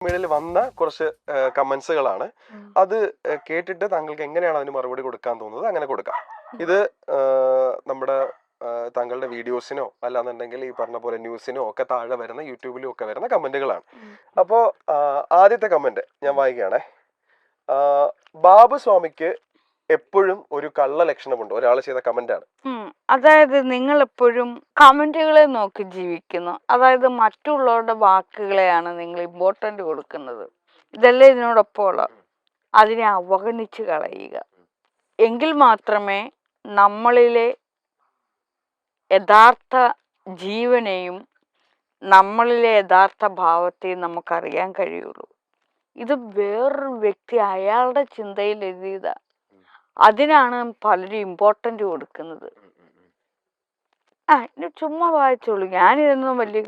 മീഡിയയിൽ വന്ന കുറച്ച് കമന്റ്സുകളാണ്. അത് കേട്ടിട്ട് താങ്കൾക്ക് എങ്ങനെയാണ് അതിന് മറുപടി കൊടുക്കാൻ തോന്നുന്നത് അങ്ങനെ കൊടുക്കാം. ഇത് നമ്മുടെ താങ്കളുടെ വീഡിയോസിനോ അല്ലാന്നുണ്ടെങ്കിൽ ഈ പറഞ്ഞ പോലെ ന്യൂസിനോ ഒക്കെ താഴെ വരുന്ന യൂട്യൂബിലും ഒക്കെ വരുന്ന കമന്റുകളാണ്. അപ്പോൾ ആദ്യത്തെ കമന്റ് ഞാൻ വായിക്കുകയാണേ. ബാബു സ്വാമിക്ക് എപ്പോഴും ഒരു കള്ള ലക്ഷണമുണ്ട്. ഒരാൾ ചെയ്ത കമന്റ് ആണ്. അതായത് നിങ്ങൾ എപ്പോഴും കമന്റുകളെ നോക്കി ജീവിക്കുന്നു. അതായത് മറ്റുള്ളവരുടെ വാക്കുകളെയാണ് നിങ്ങൾ ഇമ്പോർട്ടന്റ് കൊടുക്കുന്നത്. ഇതല്ലേ ഇതിനോടൊപ്പമുള്ള. അതിനെ അവഗണിച്ച് കളയുക. എങ്കിൽ മാത്രമേ നമ്മളിലെ യഥാർത്ഥ ജീവനെയും നമ്മളിലെ യഥാർത്ഥ ഭാവത്തെയും നമുക്കറിയാൻ കഴിയുള്ളൂ. ഇത് വേറൊരു വ്യക്തി അയാളുടെ ചിന്തയിൽ എഴുതിയതാ. അതിനാണ് പലരും ഇമ്പോർട്ടന്റ് കൊടുക്കുന്നത്. ഇനി ചുമ്മാ വായിച്ചോളൂ. ഞാനിതൊന്നും വലിയ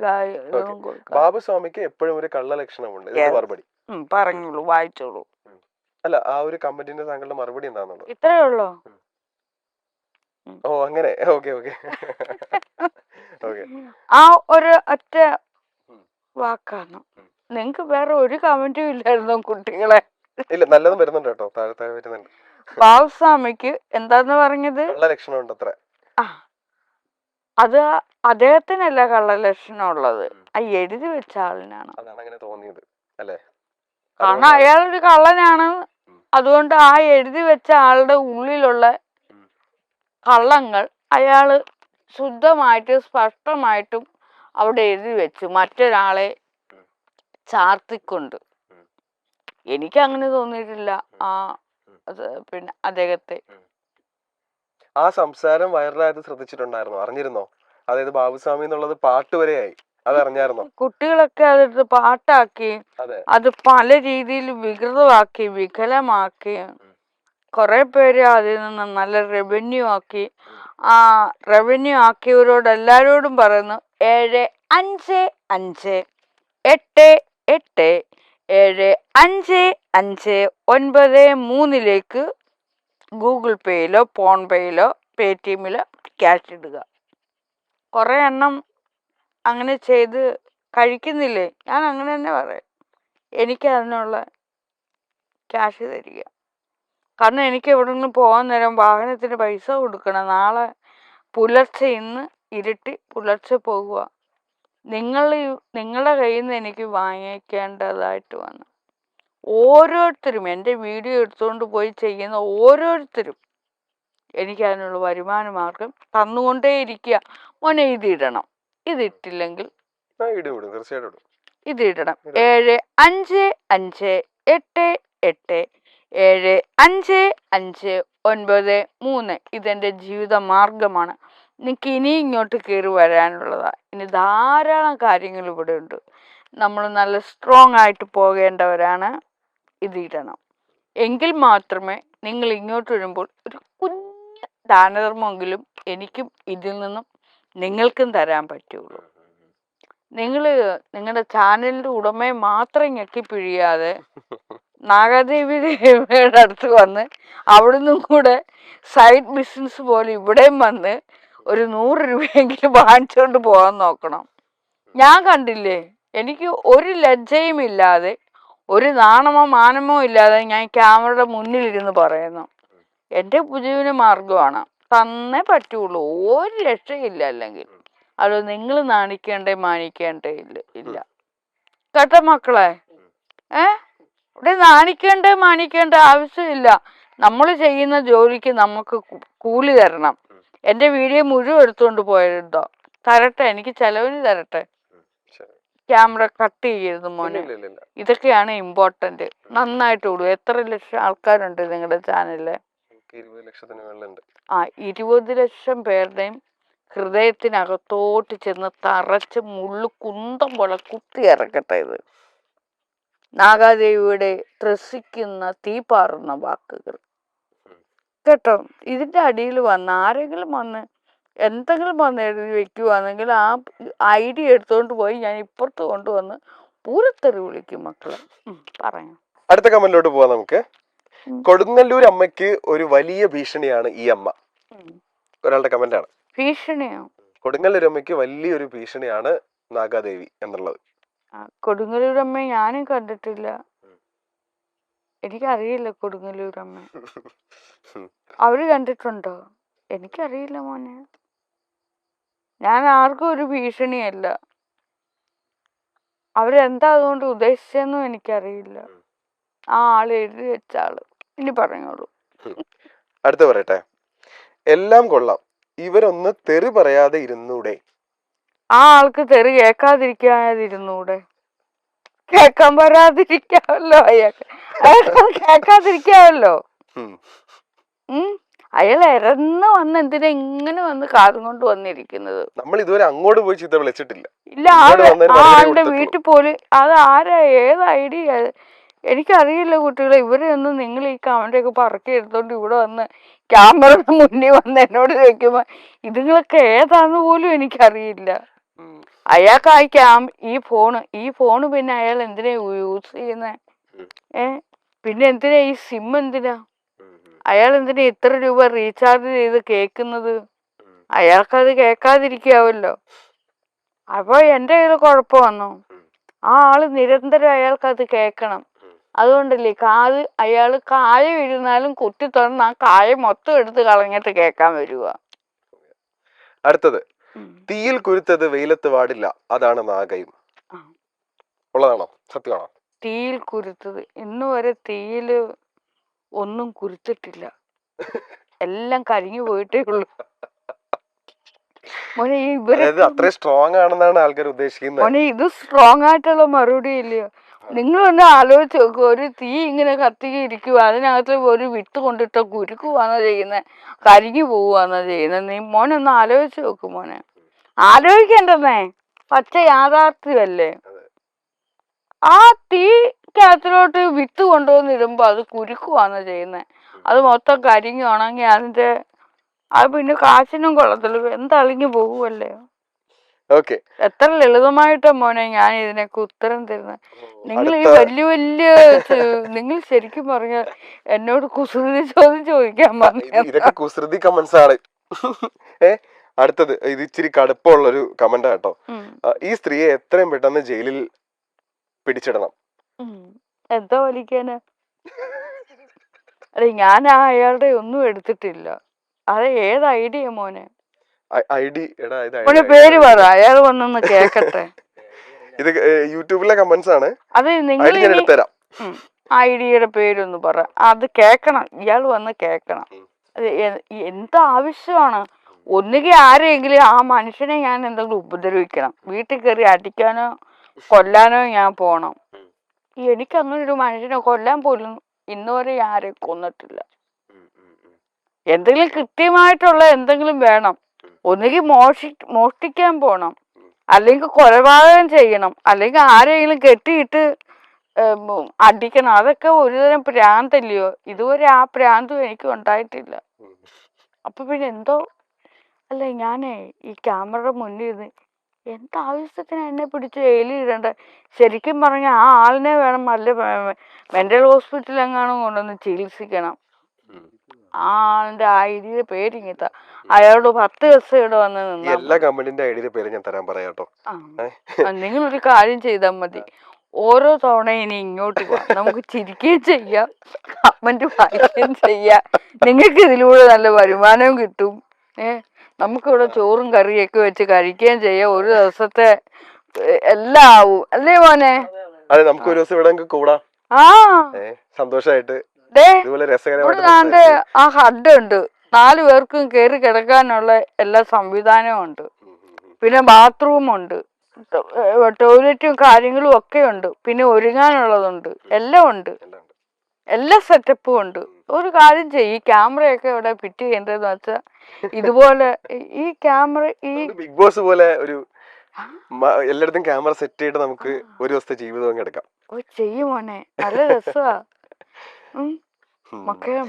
ബാബു സ്വാമിക്ക് എപ്പോഴും ഒരു കള്ള ലക്ഷണമുണ്ട്. മറുപടി പറഞ്ഞോളൂ, വായിച്ചോളൂ. അല്ല, ആ ഒരു കമന്റിന് താങ്കളുടെ മറുപടി എന്താണെന്നുള്ളത് ഇത്രേ ഉള്ളോ? ഓ അങ്ങനെ. Okay okay okay. ആ ഒരു ഒറ്റ വാക്കാണ്. നിങ്ങക്ക് വേറെ ഒരു കമന്റും ഇല്ലായിരുന്നു കുട്ടികളെ? ഇല്ല, നല്ലതും വരുന്നുണ്ട് കേട്ടോ. താഴെ താഴെ വരുന്നുണ്ട്. ബാബുസ്വാമിക്ക് എന്താന്ന് പറഞ്ഞത്? കള്ള ലക്ഷണമുണ്ട് അത്ര. അത് അദ്ദേഹത്തിനല്ല കള്ള ലക്ഷണം ഉള്ളത്, ആ എഴുതി വെച്ച ആളിനാണ്. അതാണ് അങ്ങനെ തോന്നിയത് അല്ലേ? കാരണം അയാളൊരു കള്ളനാണ്. അതുകൊണ്ട് ആ എഴുതി വെച്ച ആളുടെ ഉള്ളിലുള്ള കള്ളങ്ങൾ അയാള് ശുദ്ധമായിട്ട് സ്പഷ്ടമായിട്ടും അവിടെ എഴുതി വെച്ചു, മറ്റൊരാളെ ചാർത്തിക്കൊണ്ട്. എനിക്ക് അങ്ങനെ തോന്നിയിട്ടില്ല പിന്നെ അദ്ദേഹത്തെ. ആ സംസാരം വൈറലായത് ശ്രദ്ധിച്ചിട്ടുണ്ടായിരുന്നോ? അറിഞ്ഞിരുന്നോ? അതായത് ബാബുസ്വാമി എന്നുള്ളത് പാട്ട് വരെയായി. അതറിഞ്ഞായിരുന്നോ? കുട്ടികളൊക്കെ അതെടുത്ത് പാട്ടാക്കി, അത് പല രീതിയിൽ വികൃതമാക്കി, വികലമാക്കി. കുറെ പേര് അതിൽ നിന്ന് നല്ല റവന്യൂ ആക്കി. ആ റവന്യൂ ആക്കിയവരോട് എല്ലാരോടും പറയുന്നു 7558757593 ഗൂഗിൾ പേയിലോ ഫോൺ പേയിലോ പേടിഎമ്മിലോ ക്യാഷ് ഇടുക. കുറെ എണ്ണം അങ്ങനെ ചെയ്ത് കഴിക്കുന്നില്ലേ? ഞാൻ അങ്ങനെ തന്നെ പറയാം. എനിക്ക് അതിനുള്ള ക്യാഷ് തരിക. കാരണം എനിക്ക് എവിടെയെങ്കിലും പോകാൻ നേരം വാഹനത്തിന് പൈസ കൊടുക്കണം. നാളെ പുലർച്ചെ, ഇന്ന് ഇരുട്ടി പുലർച്ചെ പോകുക. നിങ്ങളുടെ കയ്യിൽ നിന്ന് എനിക്ക് വാങ്ങിക്കേണ്ടതായിട്ട് വന്നു. ഓരോരുത്തരും എൻ്റെ വീഡിയോ എടുത്തുകൊണ്ട് പോയി ചെയ്യുന്ന ഓരോരുത്തരും എനിക്ക് അതിനുള്ള വരുമാന മാർഗം തന്നുകൊണ്ടേയിരിക്കുക. മോനെ ഇതിടണം, ഇതിട്ടില്ലെങ്കിൽ ഇതിടണം. 7558875593 ഇതെൻ്റെ ജീവിത മാർഗമാണ്. നിങ്ങൾക്ക് ഇനി ഇങ്ങോട്ട് കയറി വരാനുള്ളതാ. ഇനി ധാരാളം കാര്യങ്ങൾ ഇവിടെ ഉണ്ട്. നമ്മൾ നല്ല സ്ട്രോങ് ആയിട്ട് പോകേണ്ടവരാണ്. ഇതിടണം. എങ്കിൽ മാത്രമേ നിങ്ങൾ ഇങ്ങോട്ട് വരുമ്പോൾ ഒരു കുഞ്ഞ് ദാനധർമ്മമെങ്കിലും എനിക്കും ഇതിൽ നിന്നും നിങ്ങൾക്കും തരാൻ പറ്റുള്ളൂ. നിങ്ങൾ നിങ്ങളുടെ ചാനലിൻ്റെ ഉടമയെ മാത്രം ഞെക്കിപ്പിഴിയാതെ നാഗദേവിയുടെ അടുത്ത് വന്ന് അവിടുന്ന് കൂടെ സൈഡ് ബിസിനസ് പോലെ ഇവിടെയും വന്ന് ഒരു 100 രൂപയെങ്കിലും വാങ്ങിച്ചുകൊണ്ട് പോകാൻ നോക്കണം. ഞാൻ കണ്ടില്ലേ, എനിക്ക് ഒരു ലജ്ജയും ഇല്ലാതെ, ഒരു നാണമോ മാനമോ ഇല്ലാതെ ഞാൻ ക്യാമറയുടെ മുന്നിലിരുന്ന് പറയുന്നു. എൻ്റെ പുതിയ മാർഗമാണ്, തന്നേ പറ്റുള്ളൂ. ഒരു രക്ഷയില്ല. അല്ലെങ്കിൽ അത് നിങ്ങൾ നാണിക്കേണ്ടേ മാനിക്കേണ്ടേ ഇല്ല കേട്ടോ മക്കളെ. ഇവിടെ നാണിക്കേണ്ടേ മാനിക്കേണ്ട ആവശ്യമില്ല. നമ്മൾ ചെയ്യുന്ന ജോലിക്ക് നമുക്ക് കൂലി തരണം. എൻ്റെ വീഡിയോ മുഴുവൻ എടുത്തുകൊണ്ട് പോയിരുന്നോ? തരട്ടെ, എനിക്ക് ചെലവിന് തരട്ടെ. ക്യാമറ കട്ട് ചെയ്യരുത് മോനെ. ഇതൊക്കെയാണ് ഇമ്പോർട്ടന്റ്. നന്നായിട്ട് ഓടും. എത്ര ലക്ഷം ആൾക്കാരുണ്ട് നിങ്ങളുടെ ചാനലില്? 20 ലക്ഷം പേരുടെയും ഹൃദയത്തിനകത്തോട്ട് ചെന്ന് തറച്ച് മുള്ളു കുന്തം പോലെ കുത്തി ഇറക്കട്ടെ ഇത്. നാഗാദേവിയുടെ ത്രസിക്കുന്ന തീപാറുന്ന വാക്കുകൾ കേട്ടോ. ഇതിന്റെ അടിയിൽ വന്ന് ആരെങ്കിലും വന്ന് എന്തെങ്കിലും വന്ന് എഴുതി വെക്കുവാണെങ്കിൽ ആ ഐഡിയ എടുത്തുകൊണ്ട് പോയി ഞാൻ ഇപ്പുറത്ത് കൊണ്ടുവന്ന് പൂരത്തെറി വിളിക്കും മക്കളെ. പറയാം. അടുത്ത കമന്റിലോട്ട് പോവാം നമുക്ക്. കൊടുങ്ങല്ലൂർ അമ്മയ്ക്ക് ഒരു വലിയ ഭീഷണിയാണ് ഈ അമ്മ. ഒരാളുടെ കമന്റ് ആണ്. ഭീഷണിയോ? കൊടുങ്ങല്ലൂർ അമ്മയ്ക്ക് വലിയൊരു ഭീഷണിയാണ് നാഗാദേവി എന്നുള്ളത്. കൊടുങ്ങല്ലൂരമ്മ ഞാനും കണ്ടിട്ടില്ല. എനിക്കറിയില്ല കൊടുങ്ങല്ലൂരമ്മ. അവര് കണ്ടിട്ടുണ്ടോ? എനിക്കറിയില്ല മോനെ. ഞാൻ ആർക്കും ഒരു ഭീഷണിയല്ല. അവരെന്താ അതുകൊണ്ട് ഉദ്ദേശിച്ചെന്നും എനിക്കറിയില്ല. ആ ആള് എഴുതി വെച്ച ആള്. ഇനി പറഞ്ഞോളൂ. അടുത്ത പറയട്ടെ. എല്ലാം കൊള്ളാം, ഇവരൊന്ന് തെറി പറയാതെ ഇരുന്നൂടെ? ആ ആൾക്ക് തെറി കേൾക്കാതിരിക്കാതിരുന്നൂടെ? കേക്കാൻ വരാതിരിക്കാമല്ലോ അയാൾക്ക്. കേൾക്കാതിരിക്കാമല്ലോ. അയാൾ ഇറന്ന് വന്ന് എന്തിനാ ഇങ്ങനെ വന്ന് കാതും കൊണ്ട് വന്നിരിക്കുന്നത്? നമ്മൾ ഇതുവരെ അങ്ങോട്ട് പോയി ചീത്ത വിളിച്ചിട്ടില്ല. ഇല്ല, ആ ആളുടെ വീട്ടിൽ പോലും. അത് ആരാ, ഏത് ഐഡിയ? എനിക്കറിയില്ല കുട്ടികളെ. ഇവരെ ഒന്നും നിങ്ങൾ ഈ കമന്റൊക്കെ പറക്കി എടുത്തോണ്ട് ഇവിടെ വന്ന് ക്യാമറയുടെ മുന്നിൽ വന്ന് എന്നോട് ചോദിക്കുമ്പോ ഇതുങ്ങളൊക്കെ ഏതാന്ന് പോലും എനിക്കറിയില്ല. അയാൾക്ക് ഈ ഫോണ് പിന്നെ അയാൾ എന്തിനാ യൂസ് ചെയ്യുന്നേ? പിന്നെ എന്തിനാ ഈ സിം? എന്തിനാ അയാൾ എന്തിനാ ഇത്ര രൂപ റീചാർജ് ചെയ്ത് കേൾക്കുന്നത്? അയാൾക്കത് കേൾക്കാതിരിക്കാവല്ലോ. അപ്പൊ എന്റെ കയ്യിൽ കുഴപ്പം വന്നോ? ആ ആള് നിരന്തരം അയാൾക്കത് കേൾക്കണം. അതുകൊണ്ടല്ലേ അയാള് കായ വീഴുന്നാലും കുത്തി തുറന്ന് ആ കായ മൊത്തം എടുത്ത് കളഞ്ഞിട്ട് കേൾക്കാൻ വരുക. അടുത്തത്, തീയിൽ കുരുത്തത് വെയിലത്ത് പാടില്ല, അതാണ് നാഗയും. ഉള്ളതാണോ? സത്യമാണോ? തീയിൽ കുരുത്തത് ഇന്ന് വരെ തീയില് ഒന്നും കുരുത്തിട്ടില്ല. എല്ലാം കരിഞ്ഞു പോയിട്ടേ ഉള്ളൂ മോനെ. അത്ര സ്ട്രോങ് ആണെന്നാണ് ആൾക്കാർ ഉദ്ദേശിക്കുന്നത്. മോനെ, ഇത് സ്ട്രോങ് ആയിട്ടുള്ള മറുപടി ഇല്ലയോ? നിങ്ങളൊന്ന് ആലോചിച്ച് നോക്കുക. ഒരു തീ ഇങ്ങനെ കത്തിയിരിക്കുക, അതിനകത്ത് ഒരു വിത്ത് കൊണ്ടിട്ട് കുരുക്കുവാണോ ചെയ്യുന്നത്? കരിഞ്ഞു പോവുകയാണോ ചെയ്യുന്നത്? നീ മോനൊന്ന് ആലോചിച്ച് നോക്ക് മോനെ. ആലോചിക്കണ്ടെന്നേ, പച്ച യാഥാർത്ഥ്യമല്ലേ. ആ തീക്കകത്തിലോട്ട് വിത്ത് കൊണ്ടുവന്നിടുമ്പോ അത് കുരുക്കുവാണോ ചെയ്യുന്നത്? അത് മൊത്തം കരിഞ്ഞുവാണെങ്കിൽ അത് പിന്നെ കാശിനും കൊള്ളത്തില്ല, എന്തളിഞ്ഞു പോകുമല്ലേ. എത്ര ലളിതമായിട്ടാ മോനെ ഞാൻ ഇതിനൊക്കെ ഉത്തരം തരുന്നത്. നിങ്ങൾ ഈ നിങ്ങൾ ശരിക്കും പറഞ്ഞ എന്നോട് കുസൃതി ചോദ്യം ചോദിക്കാൻ ഇതൊക്കെ കുസൃതി കമന്റ്സ് ആണ്. അടുത്തത്, ഇത് ഇച്ചിരി കടുപ്പമുള്ളൊരു കമന്റ് കേട്ടോ. ഈ സ്ത്രീയെ എത്രയും പെട്ടെന്ന് ജയിലിൽ പിടിച്ചിടണം. എന്താ വലിക്കാന്? അല്ലെ, ഞാൻ അയാളുടെ ഒന്നും എടുത്തിട്ടില്ല. അത് ഏത് ഐഡിയ മോനെ? മോനെ പേര് പറ, അയാൾ വന്നൊന്ന് കേക്കട്ടെ. ഇത് യൂട്യൂബിലെ കമന്റ്സ് ആണ്. അത് നിങ്ങൾ ഐഡിയയുടെ പേരൊന്ന് പറ, അത് കേക്കണം. ഇയാൾ വന്ന് കേക്കണം. എന്താവശ്യമാണ്? ഒന്നുകിൽ ആരെങ്കിലും ആ മനുഷ്യനെ ഞാൻ എന്തെങ്കിലും ഉപദ്രവിക്കണം, വീട്ടിൽ കയറി അടിക്കാനോ കൊല്ലാനോ ഞാൻ പോണം. എനിക്ക് അങ്ങനെ ഒരു മനുഷ്യനെ കൊല്ലാൻ പോലും ഇന്നുവരെ ആരെയും കൊന്നിട്ടില്ല. എന്തെങ്കിലും കൃത്യമായിട്ടുള്ള എന്തെങ്കിലും വേണം. ഒന്നുകിൽ മോഷ്ടിക്കാൻ പോണം, അല്ലെങ്കിൽ കൊലപാതകം ചെയ്യണം, അല്ലെങ്കിൽ ആരെങ്കിലും കെട്ടിയിട്ട് അടിക്കണം. അതൊക്കെ ഒരുതരം പ്രാന്തല്ലയോ? ഇതുവരെ ആ പ്രാന്തും എനിക്ക് ഉണ്ടായിട്ടില്ല. അപ്പൊ പിന്നെ എന്തോ അല്ലേ, ഞാനേ ഈ ക്യാമറയുടെ മുന്നിൽ ഇരുന്ന് എന്താവശ്യത്തിന് എന്നെ പിടിച്ച് ജയിലിടണ്ട? ശരിക്കും പറഞ്ഞ ആ ആളിനെ വേണം നല്ല മെന്റൽ ഹോസ്പിറ്റലിൽ എങ്ങാനും കൊണ്ടുവന്ന് ചികിത്സിക്കണം. ആ ആളിന്റെ ഐഡിയുടെ പേരിങ്ങത്ത. അയാളോട് 10 ദിവസം ഇവിടെ വന്ന് നിന്നാ എല്ലാ കമ്പനിന്റെ ഐഡിയുടെ പേര് ഞാൻ തരാൻ പറയാട്ടോ. നിങ്ങളൊരു കാര്യം ചെയ്താൽ മതി. ഓരോ തവണ ഇനി ഇങ്ങോട്ട് പോവാം, നമുക്ക് ചിരിക്കുകയും ചെയ്യാം, കമന്റ് വായിക്കുകയും ചെയ്യാം. നിങ്ങൾക്ക് ഇതിലൂടെ നല്ല വരുമാനവും കിട്ടും. നമുക്കിവിടെ ചോറും കറിയൊക്കെ വെച്ച് കഴിക്കുകയും ചെയ്യാം. ഒരു ദിവസത്തെ എല്ലാം ആവും അല്ലേ മോനെ? അതെ, നമുക്ക് ഒരു ദിവസം ഇവിടെ കൂടാം. സന്തോഷായിട്ട് ഇവിടെ ആ ഹഡ് ഉണ്ട്, 4 പേർക്കും കയറി കിടക്കാനുള്ള എല്ലാ സംവിധാനവും ഉണ്ട്. പിന്നെ ബാത്റൂം ഉണ്ട്, ടോയ്ലറ്റും കാര്യങ്ങളും ഒക്കെ ഉണ്ട്, പിന്നെ ഒരുങ്ങാനുള്ളതുണ്ട്, എല്ലാം ഉണ്ട്, എല്ലാ സെറ്റപ്പും ഉണ്ട്. ഒരു കാര്യം ചെയ്യും, ഈ ക്യാമറയൊക്കെ ഇവിടെ ഫിറ്റ് ചെയ്യേണ്ടതെന്ന് വെച്ചാൽ ഇതുപോലെ ഈ ക്യാമറ ഈ ബിഗ് ബോസ് പോലെ ഒരു എല്ലായിടത്തും ക്യാമറ സെറ്റ് ചെയ്തിട്ട് നമുക്ക് ഒരു ദിവസത്തെ ജീവിതം എടുക്കാം. ചെയ്യുമോനെ, നല്ല രസമാ. മക്കളെ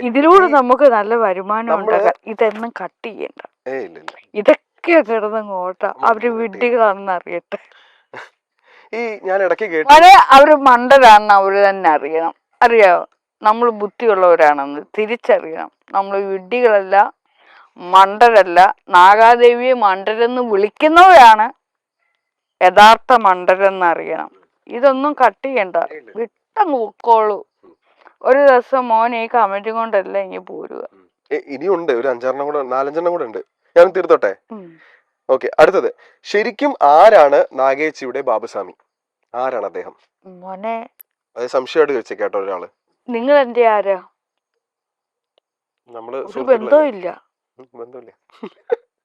ഇതിലൂടെ നമുക്ക് നല്ല വരുമാനം ഉണ്ടാക്കാം. ഇതൊന്നും കട്ട് ചെയ്യണ്ട, ഇതൊക്കെ കിടന്നങ്ങ് ഓട്ടാ. അവര് വിഡ്ഢികളാണെന്ന് അറിയട്ടെ. അവര് മണ്ടരാണെന്ന് അവര് തന്നെ അറിയണം. അറിയാവോ, നമ്മൾ ബുദ്ധിയുള്ളവരാണെന്ന് തിരിച്ചറിയണം. നമ്മൾ വിഡ്ഢികളല്ല, മണ്ടരല്ല. നാഗാദേവിയെ മണ്ടരെന്ന് വിളിക്കുന്നവരാണ് യഥാർത്ഥ മണ്ടരെന്നറിയണം. ഇതൊന്നും കട്ട് ചെയ്യണ്ട, വിട്ടങ്ങ് പൊക്കോളൂ. ഒരു ദിവസം മോൻ ഈ കമന്റ് കൊണ്ടല്ല ഇനി പോരുക. ഇനിയുണ്ട് ഒരു 4-5 കൂടെ ഉണ്ട്. ഞാൻ തീർത്തോട്ടെ. ഓക്കെ, അടുത്തത്. ശരിക്കും ആരാണ് നാഗേച്ചിയുടെ ബാബുസ്വാമി? ആരാണ് അദ്ദേഹം? മോനെ, അത് സംശയമായിട്ട് ചോദിച്ചേ കേട്ടോ ഒരാള്. നിങ്ങൾ എന്റെ ആരാ? നമ്മള് ഒരു ബന്ധവുമില്ല. ബന്ധമില്ല.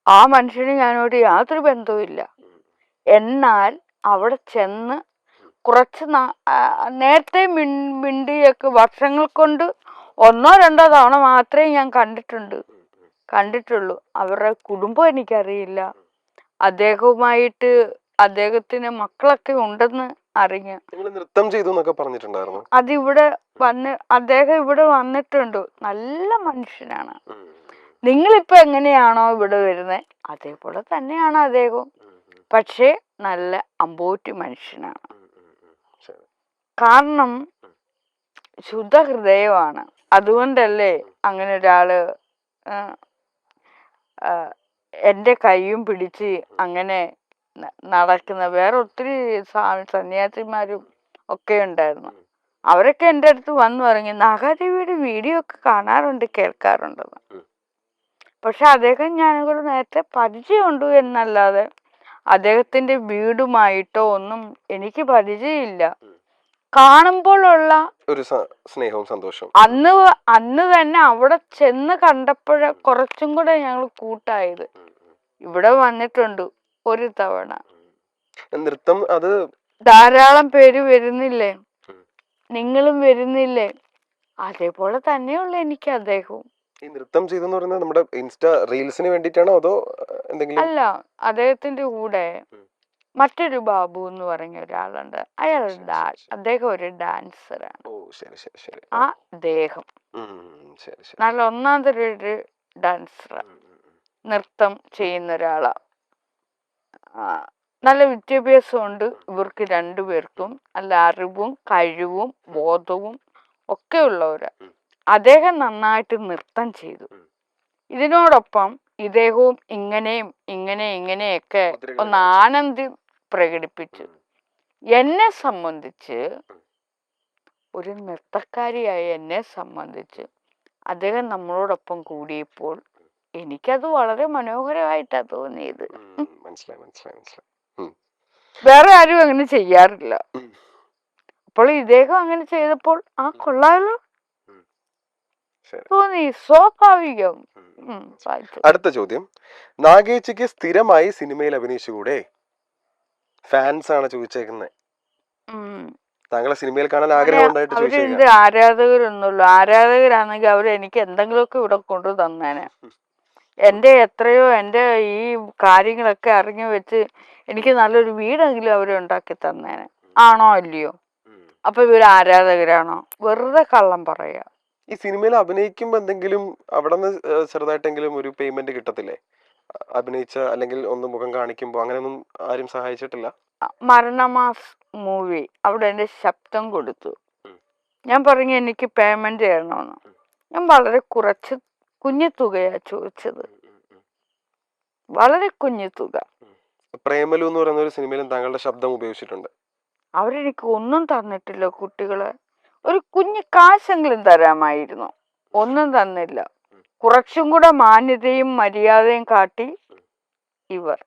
ആ മനുഷ്യന് ഞാനോട് യാതൊരു ബന്ധവുമില്ല. എന്നാൽ അവിടെ ചെന്ന് കുറച്ച് നേരത്തെ മിണ്ടിയൊക്കെ വർഷങ്ങൾ കൊണ്ട് 1-2 തവണ മാത്രമേ ഞാൻ കണ്ടിട്ടുള്ളൂ. അവരുടെ കുടുംബം എനിക്കറിയില്ല. അദ്ദേഹവുമായിട്ട് അദ്ദേഹത്തിന് മക്കളൊക്കെ ഉണ്ടെന്ന് അറിഞ്ഞു. നൃത്തം ചെയ്തു എന്നൊക്കെ പറഞ്ഞിട്ടുണ്ടായിരുന്നു. അദ്ദേഹം ഇവിടെ വന്നിട്ടുണ്ട്. നല്ല മനുഷ്യനാണ്. നിങ്ങളിപ്പോ എങ്ങനെയാണോ ഇവിടെ വരുന്നത് അതേപോലെ തന്നെയാണ് അദ്ദേഹവും. പക്ഷേ നല്ല അമ്പോറ്റി മനുഷ്യനാണ്. കാരണം ശുദ്ധ ഹൃദയമാണ്. അതുകൊണ്ടല്ലേ അങ്ങനെ ഒരാള് എൻ്റെ കൈയും പിടിച്ച് അങ്ങനെ നടക്കുന്ന. വേറെ ഒത്തിരി സന്യാസിമാരും ഒക്കെ ഉണ്ടായിരുന്നു. അവരൊക്കെ എൻ്റെ അടുത്ത് വന്നു പറഞ്ഞു, നാഗാദേവിയുടെ വീഡിയോ ഒക്കെ കാണാറുണ്ട്, കേൾക്കാറുണ്ടെന്ന്. പക്ഷെ അദ്ദേഹം ഞാനോട് നേരത്തെ പരിചയമുണ്ട് എന്നല്ലാതെ അദ്ദേഹത്തിന്റെ വീടുമായിട്ടോ ഒന്നും എനിക്ക് പരിചയമില്ല. കാണുമ്പോഴുള്ള ഒരു സ്നേഹവും സന്തോഷവും അന്ന് തന്നെ അവിടെ ചെന്ന് കണ്ടപ്പോഴ കുറച്ചും കൂടെ ഞങ്ങൾ കൂട്ടായത്. ഇവിടെ വന്നിട്ടുണ്ട് ഒരു തവണ. നൃത്തം അത് ധാരാളം പേര് വരുന്നില്ലേ, നിങ്ങളും വരുന്നില്ലേ, അതേപോലെ തന്നെയുള്ള എനിക്ക് അദ്ദേഹവും. ഈ നൃത്തം ചെയ്തെന്ന് പറയുന്നത് നമ്മുടെ ഇൻസ്റ്റാ റീൽസിന് വേണ്ടിയിട്ടാണോ അതോ എന്തെങ്കിലും? അല്ല, അദ്ദേഹത്തിന്റെ കൂടെ മറ്റൊരു ബാബു എന്ന് പറഞ്ഞ ഒരാളുണ്ട്. അദ്ദേഹം ഒരു ഡാൻസറാണ്. ആ അദ്ദേഹം നല്ല ഒന്നാന്തരൊരു ഡാൻസറാണ്, നൃത്തം ചെയ്യുന്ന ഒരാളാ. നല്ല വിദ്യാഭ്യാസമുണ്ട് ഇവർക്ക് 2 പേർക്കും. നല്ല അറിവും കഴിവും ബോധവും ഒക്കെ ഉള്ളവരാ. അദ്ദേഹം നന്നായിട്ട് നൃത്തം ചെയ്തു. ഇതിനോടൊപ്പം ഇദ്ദേഹവും ഇങ്ങനെയൊക്കെ ഒന്ന് ആനന്ദം പ്രകടിപ്പിച്ചു. എന്നെ സംബന്ധിച്ച്, ഒരു നൃത്തക്കാരിയായ എന്നെ സംബന്ധിച്ച് അദ്ദേഹം നമ്മളോടൊപ്പം കൂടിയപ്പോൾ എനിക്കത് വളരെ മനോഹരമായിട്ടാ തോന്നിയത്. വേറെ ആരും അങ്ങനെ ചെയ്യാറില്ല. അപ്പോൾ ഇദ്ദേഹം അങ്ങനെ ചെയ്തപ്പോൾ കൊള്ളാലോ തോന്നി, സ്വാഭാവികം. അടുത്ത ചോദ്യം. നാഗേച്ചിക്ക് സ്ഥിരമായി സിനിമയിൽ അഭിനയിച്ചുകൂടെ? ഫാൻസ് ആണ് ചോദിച്ചേക്കുന്നത്. താങ്കളെ സിനിമയിൽ കാണാൻ ആഗ്രഹം ഉണ്ടായിട്ട് അവരെന്ത് ആരാധകരൊന്നുള്ളൂ. ആരാധകരാണെങ്കിൽ അവർ എനിക്ക് എന്തെങ്കിലുമൊക്കെ ഇവിടെ കൊണ്ടു തന്നേനെ. എൻ്റെ ഈ കാര്യങ്ങളൊക്കെ അറിഞ്ഞു വെച്ച് എനിക്ക് നല്ലൊരു വീടെങ്കിലും അവരെ ഉണ്ടാക്കി തന്നേനെ. ആണോ അല്ലയോ? അപ്പൊ ഇവര് ആരാധകരാണോ? വെറുതെ കള്ളം പറയാ. ഈ സിനിമയിൽ അഭിനയിക്കുമ്പോ എന്തെങ്കിലും അവിടെ നിന്ന് ചെറുതായിട്ടെങ്കിലും ഒരു പേയ്മെന്റ് കിട്ടത്തില്ലേ? അഭിനയിച്ച അല്ലെങ്കിൽ ഒന്ന് മുഖം കാണിക്കുമ്പോ അങ്ങനെയൊന്നും ആരും സഹായിച്ചിട്ടില്ല? മരണമാസ് മൂവി അവിടെ എന്റെ ശബ്ദം കൊടുത്തു. ഞാൻ പറഞ്ഞു എനിക്ക് പേയ്മെന്റ് ചെയ്യണമെന്ന്. ഞാൻ വളരെ കുറച്ച് കുഞ്ഞു തുകയാ ചോദിച്ചത്, വളരെ കുഞ്ഞു തുക. പ്രേമലു എന്ന് പറയുന്ന ഒരു സിനിമയിലും താങ്കളുടെ ശബ്ദം ഉപയോഗിച്ചിട്ടുണ്ട്. അവരെനിക്ക് ഒന്നും തന്നിട്ടില്ല. കുട്ടികളെ ഒരു കുഞ്ഞു കാശെങ്കിലും തരാമായിരുന്നു, ഒന്നും തന്നില്ല. കുറച്ചും കൂടെ മാന്യതയും മര്യാദയും കാട്ടി ഇവർ.